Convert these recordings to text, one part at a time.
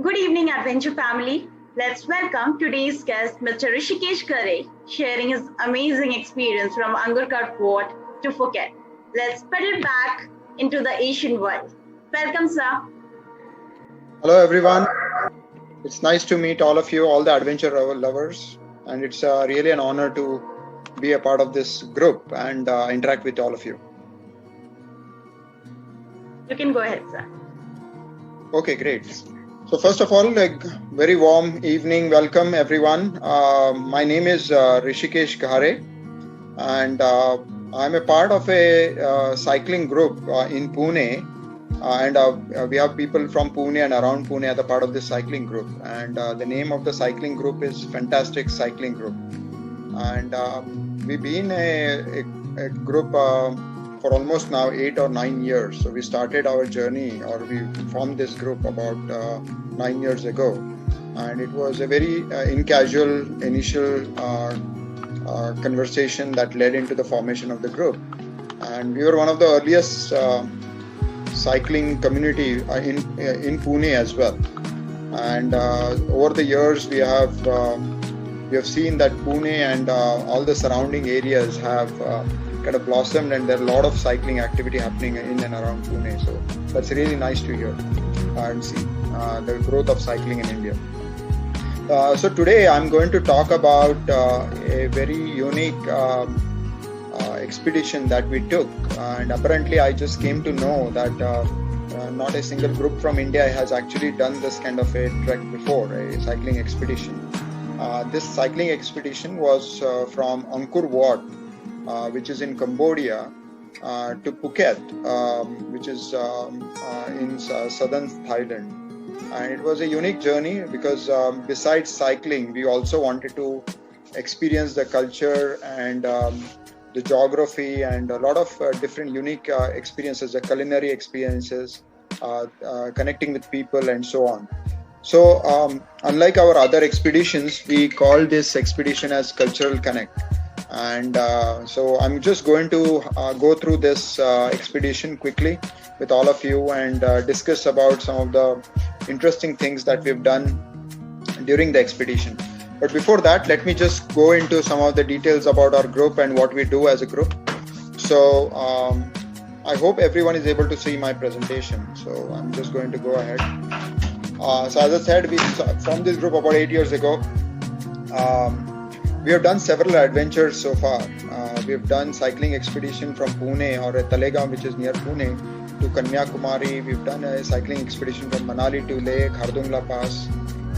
Good evening, Adventure family. Let's welcome today's guest, Mr. Rishikesh Khare, sharing his amazing experience from Angkor Fort to Phuket. Let's pedal back into the Asian world. Welcome, sir. Hello, everyone. It's nice to meet all of you, all the adventure lovers, and it's really an honor to be a part of this group and interact with all of you. You can go ahead, sir. Okay, great. So first of all, very warm evening. Welcome, everyone. My name is Rishikesh Khare, and I'm a part of a cycling group in Pune. We have people from Pune and around Pune as a part of this cycling group. And the name of the cycling group is Fantastic Cycling Group. And we've been a group for almost now 8 or 9 years. So we started our journey, or we formed this group about 9 years ago. And it was a very casual initial conversation that led into the formation of the group. And we were one of the earliest cycling community in Pune as well. And over the years, we have seen that Pune and all the surrounding areas have kind of blossomed, and there are a lot of cycling activity happening in and around Pune. So that's really nice to hear and see the growth of cycling in India. So today I'm going to talk about a very unique expedition that we took, and apparently I just came to know that not a single group from India has actually done this kind of a trek before, a cycling expedition. This cycling expedition was from Angkor Wat, which is in Cambodia, to Phuket, which is in southern Thailand. And it was a unique journey because besides cycling, we also wanted to experience the culture and the geography and a lot of different unique experiences, the culinary experiences, connecting with people and so on. So unlike our other expeditions, we call this expedition as Cultural Connect. And so I'm just going to go through this expedition quickly with all of you and discuss about some of the interesting things that we've done during the expedition. But before that, let me just go into some of the details about our group and what we do as a group. So I hope everyone is able to see my presentation. So I'm just going to go ahead. So as I said, we formed this group about 8 years ago. We have done several adventures so far. We have done cycling expedition from Pune or Talegaon, which is near Pune, to Kanyakumari. We've done a cycling expedition from Manali to Leh, Khardungla Pass.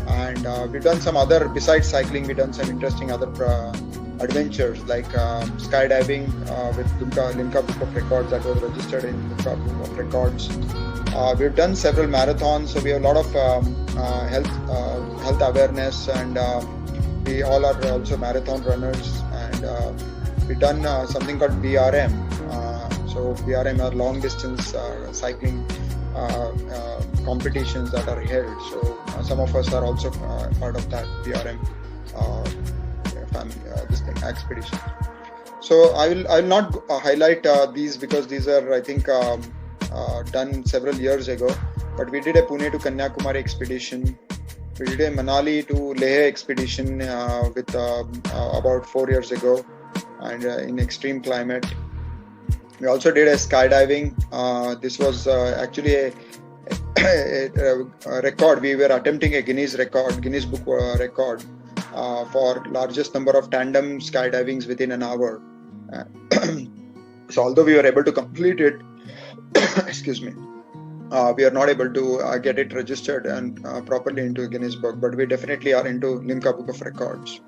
And we've done some other, besides cycling, we've done some interesting other adventures like skydiving with Limca Book of Records that was registered in Limca Book of Records. We've done several marathons, so we have a lot of health awareness, and we all are also marathon runners. And we've done something called BRM. So BRM are long distance cycling competitions that are held. So some of us are also part of that BRM expedition. So I will not highlight these because these are, I think, done several years ago. But we did a Pune to Kanyakumari expedition. We did a Manali to Leh expedition with about 4 years ago, and in extreme climate. We also did a skydiving. This was actually a record. We were attempting a Guinness Book record for largest number of tandem skydivings within an hour. So although we were able to complete it, excuse me, we are not able to get it registered and properly into Guinness Book, but we definitely are into Limca Book of Records.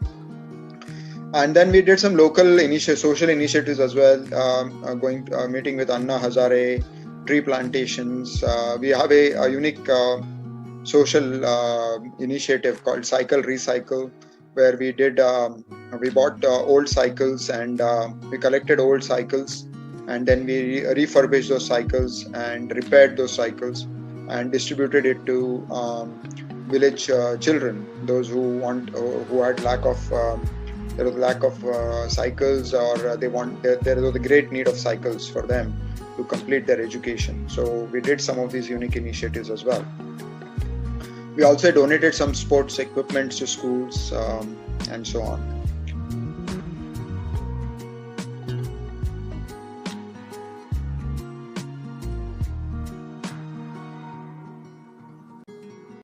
And then we did some local social initiatives as well, meeting with Anna Hazare, tree plantations. We have a unique social initiative called Cycle Recycle, where we bought old cycles and we collected old cycles, and then we refurbished those cycles and repaired those cycles and distributed it to village children, those who had lack of cycles, or there was a great need of cycles for them to complete their education. So we did some of these unique initiatives as well. We also donated some sports equipment to schools and so on.